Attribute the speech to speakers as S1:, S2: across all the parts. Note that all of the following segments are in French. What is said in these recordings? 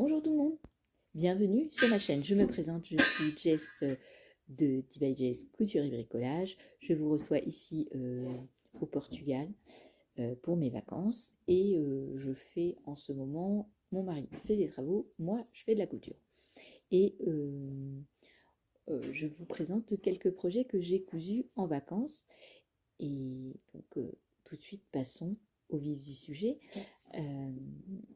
S1: Bonjour tout le monde, bienvenue sur ma chaîne. Je me présente, je suis Jess de T by Jess Couture et Bricolage. Je vous reçois ici au Portugal pour mes vacances et je fais en ce moment, mon mari fait des travaux, moi je fais de la couture. Et je vous présente quelques projets que j'ai cousus en vacances. Et donc tout de suite passons au vif du sujet.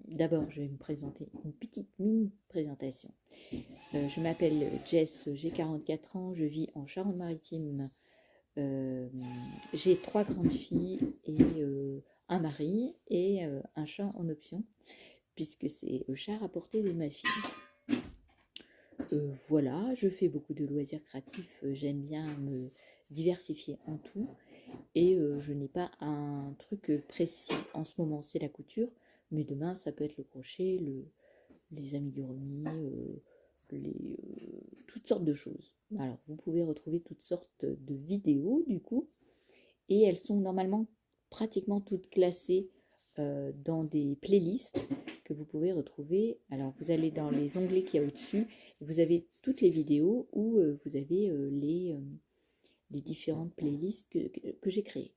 S1: D'abord, je vais me présenter une petite mini présentation. Je m'appelle Jess, j'ai 44 ans, je vis en Charente-Maritime. J'ai 3 grandes filles et un mari et un chat en option, puisque c'est le chat rapporté de ma fille. Voilà, je fais beaucoup de loisirs créatifs, j'aime bien me diversifier en tout. Et je n'ai pas un truc précis. En ce moment, c'est la couture, mais demain, ça peut être le crochet, les amigurumis, toutes sortes de choses. Alors, vous pouvez retrouver toutes sortes de vidéos, du coup, et elles sont normalement pratiquement toutes classées dans des playlists que vous pouvez retrouver. Alors, vous allez dans les onglets qu'il y a au-dessus, vous avez toutes les vidéos où vous avez les différentes playlists que j'ai créées.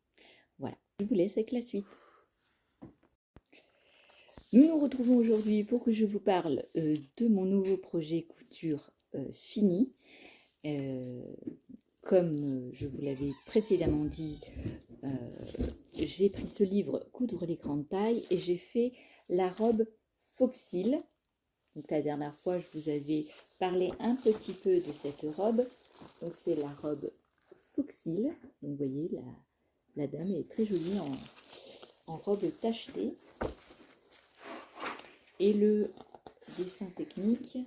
S1: Voilà, je vous laisse avec la suite. Nous nous retrouvons aujourd'hui pour que je vous parle de mon nouveau projet couture fini. Comme je vous l'avais précédemment dit, j'ai pris ce livre Coudre les grandes tailles et j'ai fait la robe Foxil. Donc la dernière fois, je vous avais parlé un petit peu de cette robe. Donc c'est la robe Foxil. Donc vous voyez, la dame est très jolie en robe tachetée. Et le dessin technique,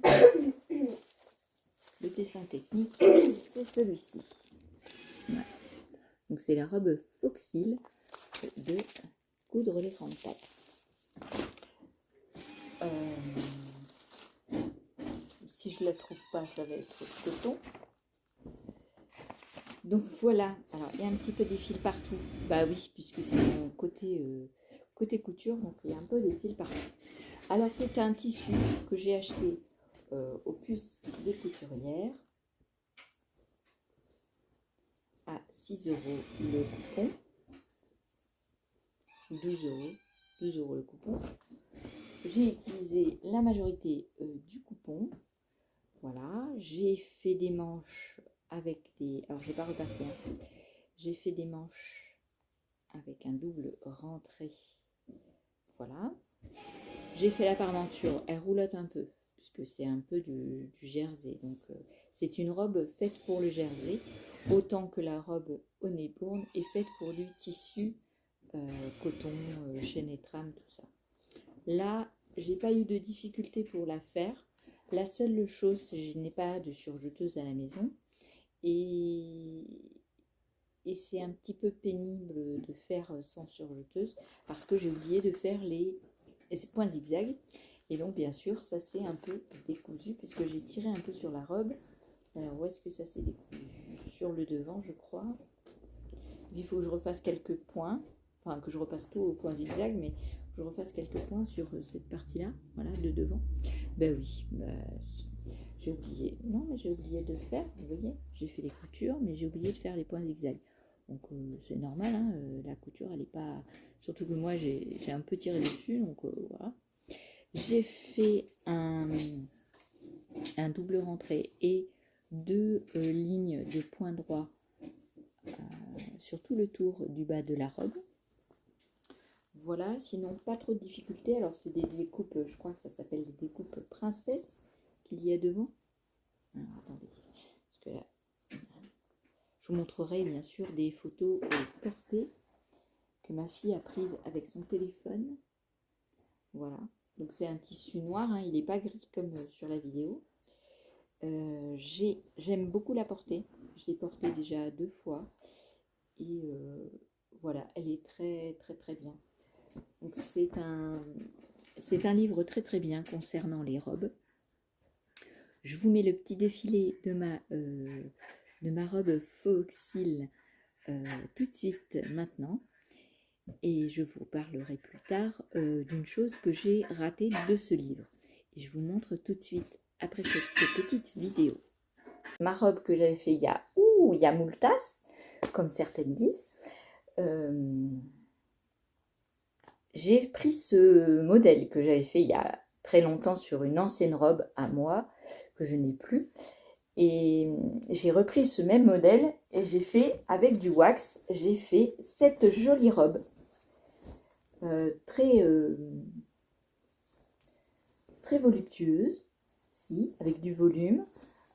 S1: c'est celui-ci. Voilà. Donc c'est la robe Foxil de Coudre les grandes tailles. Si je la trouve pas, ça va être coton. Donc voilà, alors il y a un petit peu des fils partout. Bah oui, puisque c'est mon côté couture, donc il y a un peu des fils partout. Alors c'est un tissu que j'ai acheté au puces des couturières à 6 € le coupon, 12 € le coupon. J'ai utilisé la majorité du coupon. Voilà, j'ai fait des manches avec des... Alors j'ai pas repassé, hein. J'ai fait des manches avec un double rentré. Voilà. J'ai fait la parmenture, elle roulotte un peu, puisque c'est un peu du jersey. Donc c'est une robe faite pour le jersey, autant que la robe au nez-bourne est faite pour du tissu coton, chêne et trame, tout ça. Là, j'ai pas eu de difficulté pour la faire. La seule chose, c'est que je n'ai pas de surjeteuse à la maison. Et c'est un petit peu pénible de faire sans surjeteuse, parce que j'ai oublié de faire les points zigzag. Et donc, bien sûr, ça s'est un peu décousu, puisque j'ai tiré un peu sur la robe. Alors, où est-ce que ça s'est décousu? Sur le devant, je crois. Il faut que je refasse quelques points. Enfin, que je repasse tout au point zigzag, mais je refasse quelques points sur cette partie-là, voilà, de devant. Ben oui, j'ai oublié. Non, mais j'ai oublié de le faire, vous voyez. J'ai fait les coutures, mais j'ai oublié de faire les points zigzag. Donc, c'est normal, hein, la couture, elle n'est pas... Surtout que moi, j'ai un peu tiré dessus, donc voilà. J'ai fait un double rentré et 2 lignes de point droit sur tout le tour du bas de la robe. Voilà, sinon pas trop de difficultés. Alors c'est des découpes, je crois que ça s'appelle des découpes princesse qu'il y a devant. Alors attendez, parce que là, je vous montrerai bien sûr des photos portées que ma fille a prises avec son téléphone. Voilà, donc c'est un tissu noir, hein, il n'est pas gris comme sur la vidéo. J'aime beaucoup la porter. Je l'ai portée déjà 2 fois. Et voilà, elle est très très très bien. Donc c'est un livre très très bien concernant les robes. Je vous mets le petit défilé de ma robe Foxil tout de suite maintenant. Et je vous parlerai plus tard d'une chose que j'ai ratée de ce livre. et je vous montre tout de suite après cette petite vidéo. Ma robe que j'avais fait il y a moultasse, comme certaines disent. J'ai pris ce modèle que j'avais fait il y a très longtemps sur une ancienne robe à moi, que je n'ai plus. Et j'ai repris ce même modèle et j'ai fait avec du wax, j'ai fait cette jolie robe. Très voluptueuse, si, avec du volume.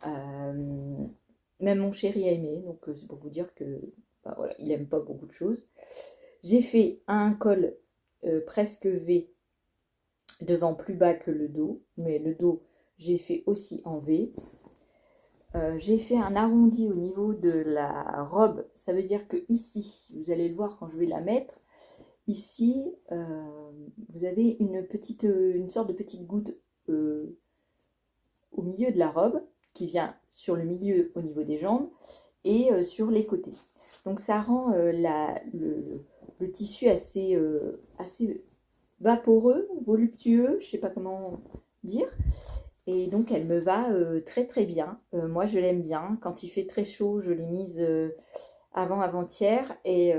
S1: Même mon chéri a aimé, donc c'est pour vous dire que bah, voilà, il n'aime pas beaucoup de choses. J'ai fait un col presque V, devant plus bas que le dos, mais le dos j'ai fait aussi en V. J'ai fait un arrondi au niveau de la robe, ça veut dire que ici, vous allez le voir quand je vais la mettre, ici vous avez une sorte de petite goutte au milieu de la robe qui vient sur le milieu au niveau des jambes et sur les côtés. Donc ça rend le tissu assez vaporeux, voluptueux, je ne sais pas comment dire. Et donc elle me va très très bien. Moi je l'aime bien. Quand il fait très chaud, je l'ai mise avant-hier et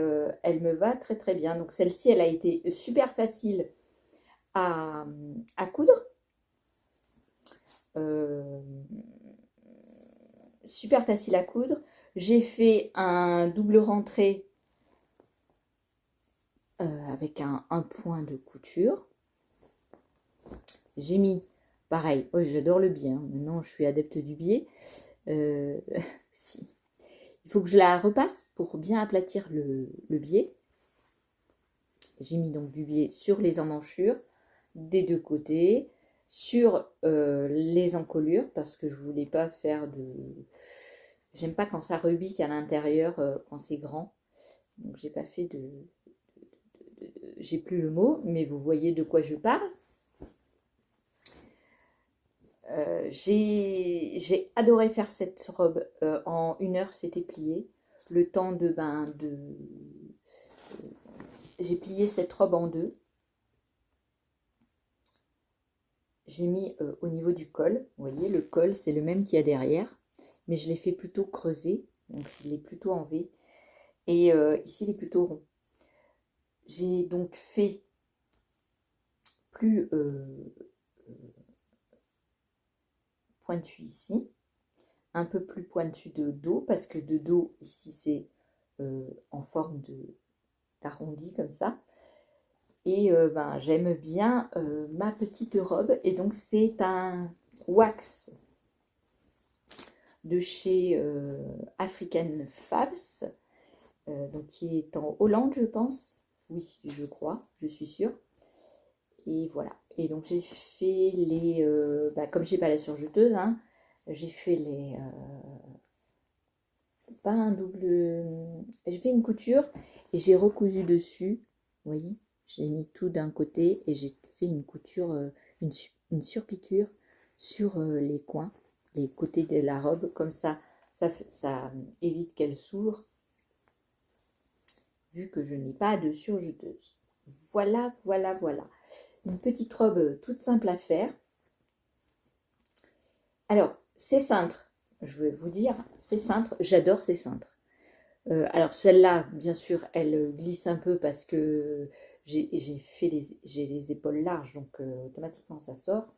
S1: elle me va très très bien. Donc celle-ci, elle a été super facile à coudre. Super facile à coudre. J'ai fait un double rentré avec un point de couture. J'ai mis, pareil, oh, j'adore le biais, hein. Maintenant je suis adepte du biais. Si. Il faut que je la repasse pour bien aplatir le biais. J'ai mis donc du biais sur les emmanchures des deux côtés, sur les encolures, parce que je voulais pas faire de... J'aime pas quand ça rebique à l'intérieur, quand c'est grand. Donc j'ai pas fait de... J'ai plus le mot, mais vous voyez de quoi je parle. J'ai adoré faire cette robe. En 1 heure, c'était plié. Le temps de... J'ai plié cette robe en 2. J'ai mis au niveau du col. Vous voyez, le col, c'est le même qu'il y a derrière. Mais je l'ai fait plutôt creuser. Donc, je l'ai plutôt en V. Et ici, il est plutôt rond. J'ai donc fait plus pointu ici. Un peu plus pointu de dos. Parce que de dos, ici, c'est en forme d'arrondi comme ça. Et j'aime bien ma petite robe. Et donc, c'est un wax de chez African Fabs, donc qui est en Hollande, je pense. Oui, je crois, je suis sûre. Et voilà. Et donc, j'ai fait les... comme j'ai pas la surjeteuse, hein, j'ai fait les... pas un double... J'ai fait une couture et j'ai recousu dessus. Vous voyez, j'ai mis tout d'un côté et j'ai fait une couture, une surpiqûre sur les coins, les côtés de la robe. Comme ça évite qu'elle s'ouvre, vu que je n'ai pas de surjeteuse. Voilà, voilà, voilà. Une petite robe toute simple à faire. Alors, ces cintres, je vais vous dire, ces cintres, j'adore ces cintres. Alors celle-là, bien sûr, elle glisse un peu parce que j'ai les épaules larges, donc automatiquement ça sort.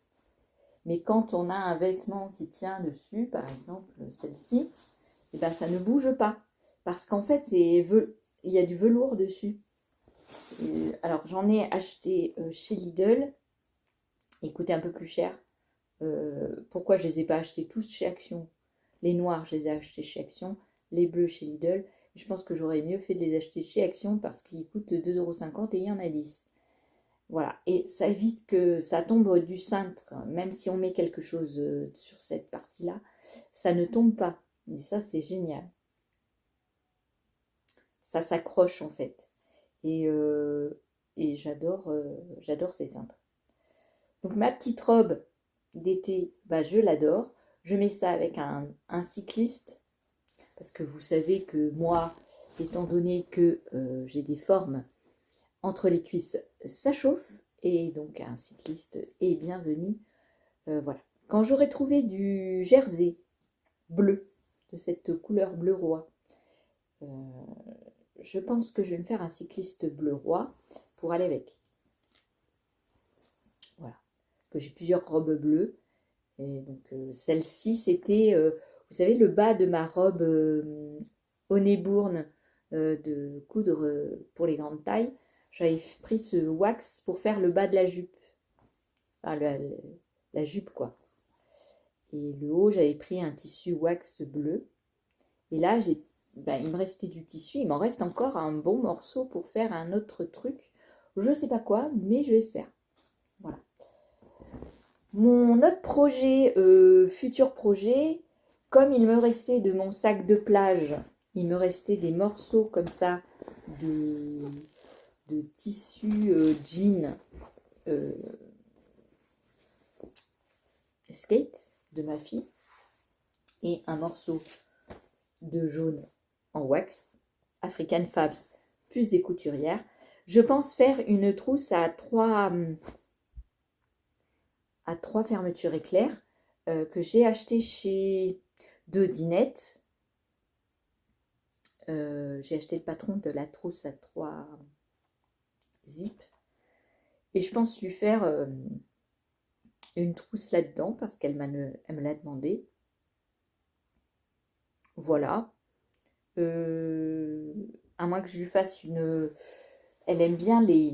S1: Mais quand on a un vêtement qui tient dessus, par exemple celle-ci, et ben ça ne bouge pas. Parce qu'en fait, il y a du velours dessus. Alors j'en ai acheté chez Lidl. Ils coûtaient un peu plus cher. Pourquoi je ne les ai pas achetés tous chez Action? Les noirs, je les ai achetés chez Action. Les bleus chez Lidl. Je pense que j'aurais mieux fait de les acheter chez Action parce qu'ils coûtent 2,50 € et il y en a 10. Voilà, et ça évite que ça tombe du cintre, même si on met quelque chose sur cette partie-là, ça ne tombe pas. Et ça, c'est génial. Ça s'accroche en fait. Et j'adore ces cintres. Donc ma petite robe d'été, je l'adore. Je mets ça avec un cycliste, parce que vous savez que moi, étant donné que j'ai des formes entre les cuisses, ça chauffe, et donc un cycliste est bienvenu Voilà. Quand j'aurai trouvé du jersey bleu, de cette couleur bleu roi, je pense que je vais me faire un cycliste bleu roi pour aller avec. Voilà. Que j'ai plusieurs robes bleues. Et donc celle-ci, c'était, vous savez, le bas de ma robe Honeybourne de coudre pour les grandes tailles. J'avais pris ce wax pour faire le bas de la jupe. Enfin, la jupe, quoi. Et le haut, j'avais pris un tissu wax bleu. Et là, il me restait du tissu. Il m'en reste encore un bon morceau pour faire un autre truc. Je ne sais pas quoi, mais je vais faire. Voilà. Mon autre projet, futur projet, comme il me restait de mon sac de plage, il me restait des morceaux comme ça de tissu jean skate de ma fille et un morceau de jaune en wax, African Fabs, plus des couturières. Je pense faire une trousse à trois fermetures éclairs que j'ai acheté chez Dinette. J'ai acheté le patron de la trousse à 3 zips et je pense lui faire une trousse là-dedans parce qu'elle me l'a demandé. Voilà. À moins que je lui fasse une... Elle aime bien les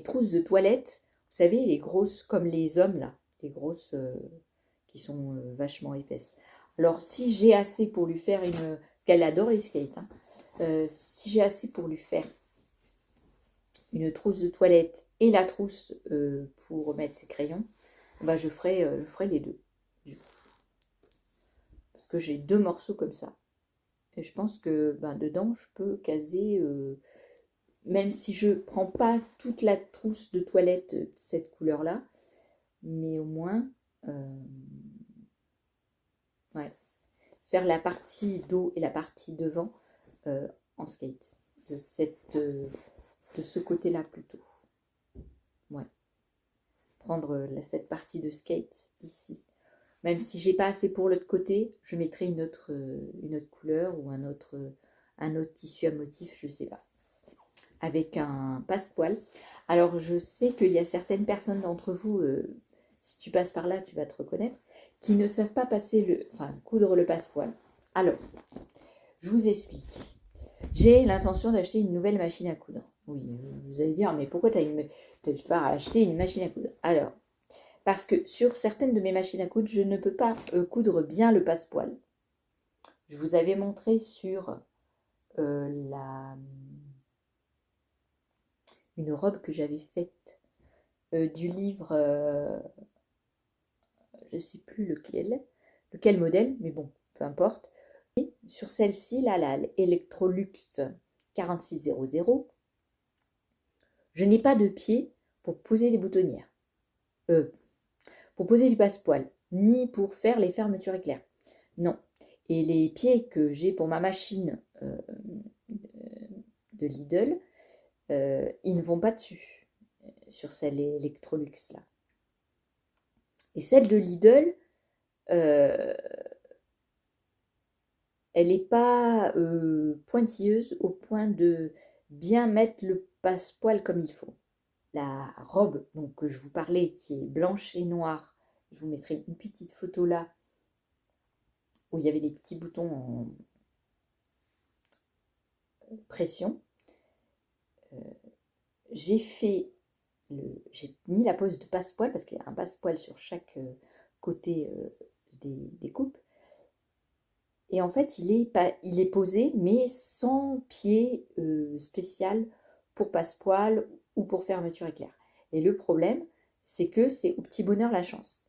S1: trousses de toilette. Vous savez, les grosses comme les hommes, là. Les grosses qui sont vachement épaisses. Alors, si j'ai assez pour lui faire une... Parce qu'elle adore les skates. Hein. Si j'ai assez pour lui faire une trousse de toilette et la trousse pour mettre ses crayons, bah, je ferai les deux. Parce que j'ai 2 morceaux comme ça. Et je pense que dedans, je peux caser... même si je ne prends pas toute la trousse de toilette de cette couleur-là, mais au moins, ouais, faire la partie dos et la partie devant en skate. De ce côté-là plutôt. Ouais. Prendre cette partie de skate ici. Même si j'ai pas assez pour l'autre côté, je mettrai une autre couleur ou un autre tissu à motif, je sais pas. Avec un passepoil. Alors, je sais qu'il y a certaines personnes d'entre vous, si tu passes par là, tu vas te reconnaître, qui ne savent pas coudre le passepoil. Alors, je vous explique. J'ai l'intention d'acheter une nouvelle machine à coudre. Oui, vous allez dire, mais pourquoi tu vas acheter une machine à coudre? Alors, parce que sur certaines de mes machines à coudre, je ne peux pas coudre bien le passepoil. Je vous avais montré sur une robe que j'avais faite du livre, je ne sais plus lequel modèle, mais bon, peu importe. Et sur celle-ci, là, la Electrolux 4600, je n'ai pas de pied pour poser des boutonnières. Pour poser du passepoil, ni pour faire les fermetures éclairs. Non. Et les pieds que j'ai pour ma machine de Lidl, ils ne vont pas dessus, sur celle Electrolux là. Et celle de Lidl, elle n'est pas pointilleuse au point de bien mettre le passepoil comme il faut. La robe donc, que je vous parlais, qui est blanche et noire, je vous mettrai une petite photo là, où il y avait les petits boutons en pression. J'ai mis la pose de passepoil, parce qu'il y a un passepoil sur chaque côté des coupes. Et en fait, il est posé, mais sans pied spécial pour passepoil ou pour fermeture éclair. Et le problème, c'est que c'est au petit bonheur la chance.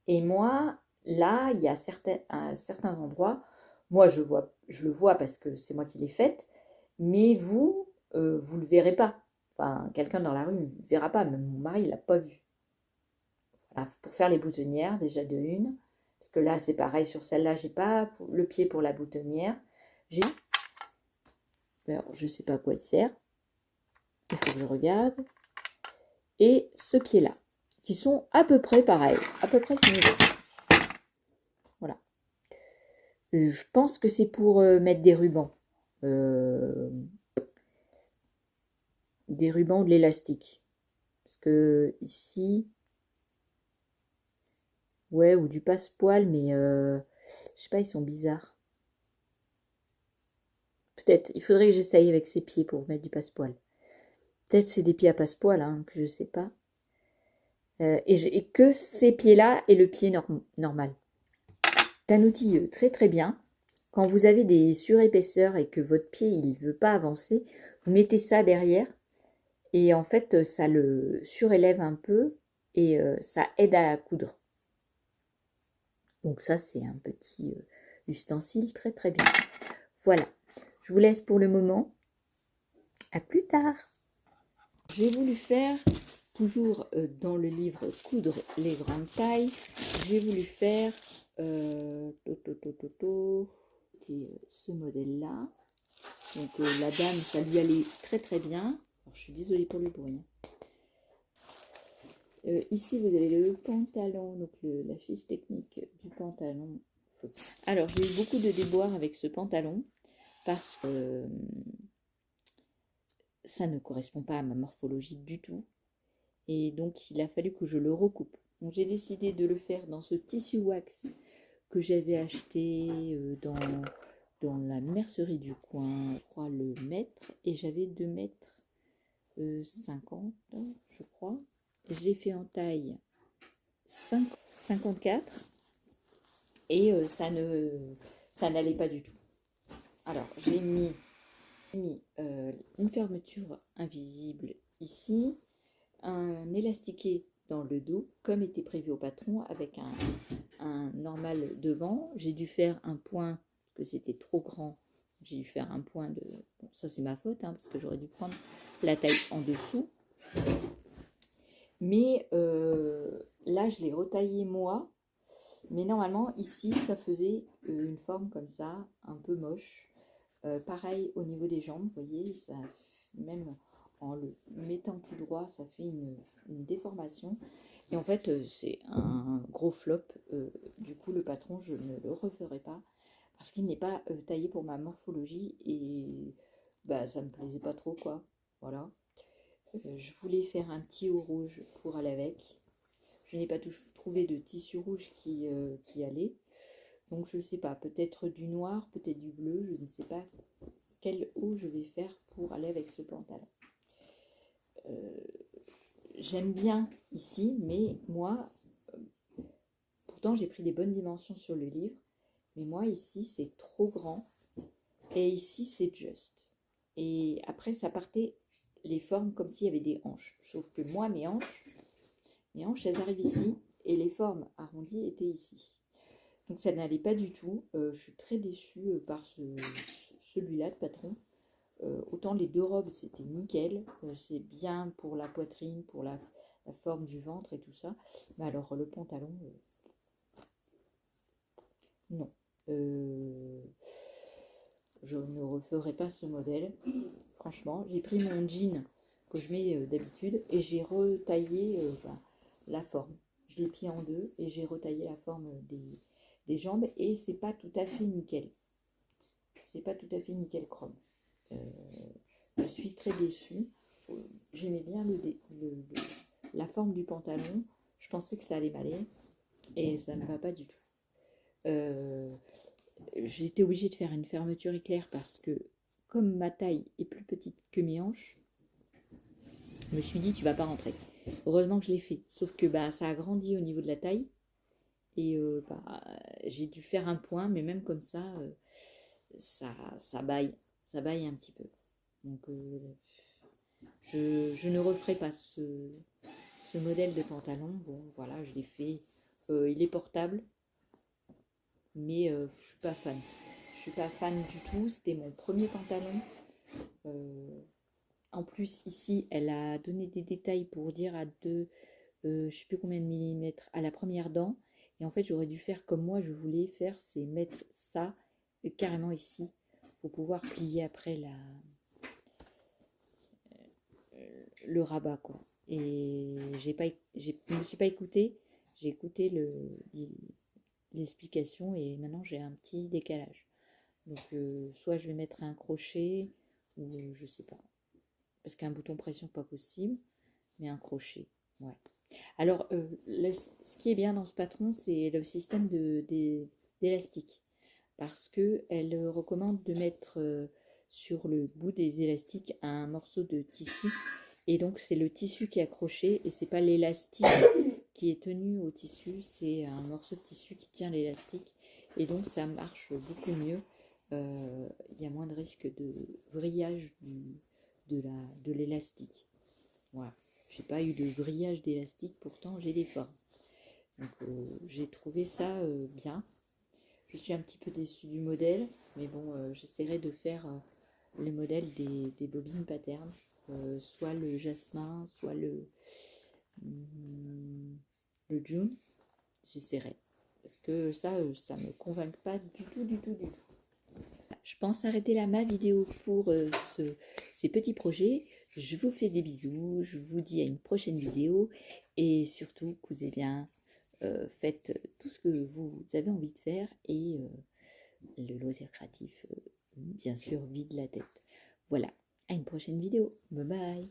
S1: Et moi, là, il y a à certains endroits, moi je le vois parce que c'est moi qui l'ai faite, mais vous ne le verrez pas. Enfin, quelqu'un dans la rue ne le verra pas, même mon mari ne l'a pas vu. Voilà, pour faire les boutonnières, déjà de une, parce que là c'est pareil, sur celle-là, j'ai pas le pied pour la boutonnière. Alors, je ne sais pas à quoi il sert, il faut que je regarde. et ce pied-là, qui sont à peu près pareils, à peu près similaires. Voilà. Je pense que c'est pour mettre des rubans. Des rubans ou de l'élastique. Parce que ici, ouais, ou du passepoil, mais je sais pas, ils sont bizarres. Peut-être, il faudrait que j'essaye avec ces pieds pour mettre du passepoil. Peut-être c'est des pieds à passepoil, hein, que je sais pas. Et que ces pieds-là et le pied normal. C'est un outil très très bien. Quand vous avez des surépaisseurs et que votre pied il veut pas avancer, vous mettez ça derrière et en fait ça le surélève un peu et ça aide à coudre. Donc ça c'est un petit ustensile très très bien. Voilà, je vous laisse pour le moment. À plus tard. J'ai voulu faire, toujours dans le livre Coudre les grandes tailles, j'ai voulu faire ce modèle-là. Donc la dame, ça lui allait très très bien. Alors, je suis désolée pour le bruit. Ici, vous avez le pantalon, donc la fiche technique du pantalon. Alors, j'ai eu beaucoup de déboires avec ce pantalon parce que ça ne correspond pas à ma morphologie du tout. Et donc, il a fallu que je le recoupe. Donc, j'ai décidé de le faire dans ce tissu wax que j'avais acheté dans la mercerie du coin, je crois le mètre, et j'avais 2 mètres 50, je crois. Je l'ai fait en taille 54 et ça n'allait pas du tout. Alors, j'ai mis une fermeture invisible ici, un élastiqué dans le dos, comme était prévu au patron, avec un normal devant. J'ai dû faire un point, parce que c'était trop grand. J'ai dû faire un point de... Bon, ça c'est ma faute, hein, parce que j'aurais dû prendre la taille en dessous. Mais là, je l'ai retaillé moi. Mais normalement, ici, ça faisait une forme comme ça, un peu moche. Pareil au niveau des jambes, vous voyez, ça, même en le mettant tout droit, ça fait une déformation. Et en fait, c'est un gros flop. Du coup, le patron, je ne le referai pas parce qu'il n'est pas taillé pour ma morphologie et bah, ça me plaisait pas trop, quoi. Voilà. Je voulais faire un petit haut rouge pour aller avec. Je n'ai pas trouvé de tissu rouge qui allait. Donc je ne sais pas, peut-être du noir, peut-être du bleu, je ne sais pas quel haut je vais faire pour aller avec ce pantalon. J'aime bien ici, mais moi, pourtant j'ai pris des bonnes dimensions sur le livre, mais moi ici c'est trop grand et ici c'est juste. Et après ça partait les formes comme s'il y avait des hanches, sauf que moi mes hanches elles arrivent ici et les formes arrondies étaient ici. Donc ça n'allait pas du tout. Je suis très déçue par celui-là de patron. Autant les deux robes c'était nickel, c'est bien pour la poitrine, pour la forme du ventre et tout ça. Mais alors le pantalon, non. Je ne referai pas ce modèle. Franchement, j'ai pris mon jean que je mets d'habitude et j'ai retaillé la forme. Je l'ai plié en deux et j'ai retaillé la forme des jambes et c'est pas tout à fait nickel. C'est pas tout à fait nickel chrome. Je suis très déçue. J'aimais bien la forme du pantalon. Je pensais que ça allait m'aller et ça ne va pas du tout. J'ai été obligée de faire une fermeture éclair parce que comme ma taille est plus petite que mes hanches, je me suis dit tu vas pas rentrer. Heureusement que je l'ai fait. Sauf que bah, ça a grandi au niveau de la taille et j'ai dû faire un point, mais même comme ça, ça baille un petit peu. Donc je ne referai pas ce modèle de pantalon. Bon voilà, je l'ai fait. Il est portable, mais je suis pas fan. Je suis pas fan du tout. C'était mon premier pantalon. En plus ici, elle a donné des détails pour dire à je sais plus combien de millimètres à la première dent. Et en fait, j'aurais dû faire comme moi je voulais faire, c'est mettre ça carrément ici pour pouvoir plier après le rabat quoi. et je me suis pas écoutée. J'ai écouté l'explication et maintenant j'ai un petit décalage. Donc soit je vais mettre un crochet ou je sais pas. Parce qu'un bouton pression pas possible, mais un crochet. Ouais. Alors ce qui est bien dans ce patron, c'est le système d'élastique. Parce qu'elle recommande de mettre sur le bout des élastiques un morceau de tissu. Et donc c'est le tissu qui est accroché et c'est pas l'élastique qui est tenu au tissu, c'est un morceau de tissu qui tient l'élastique. Et donc ça marche beaucoup mieux. Il y a moins de risque de vrillage de l'élastique. Voilà. J'ai pas eu de vrillage d'élastique, pourtant j'ai des formes. Donc j'ai trouvé ça bien. Je suis un petit peu déçue du modèle, mais bon, j'essaierai de faire les modèles des bobines patterns, soit le jasmin, soit le June. J'essaierai. Parce que ça me convainc pas du tout, du tout, du tout. Je pense arrêter là ma vidéo pour ces petits projets. Je vous fais des bisous, je vous dis à une prochaine vidéo et surtout, cousez bien, faites tout ce que vous avez envie de faire et le loisir créatif, bien sûr, vide la tête. Voilà, à une prochaine vidéo. Bye bye.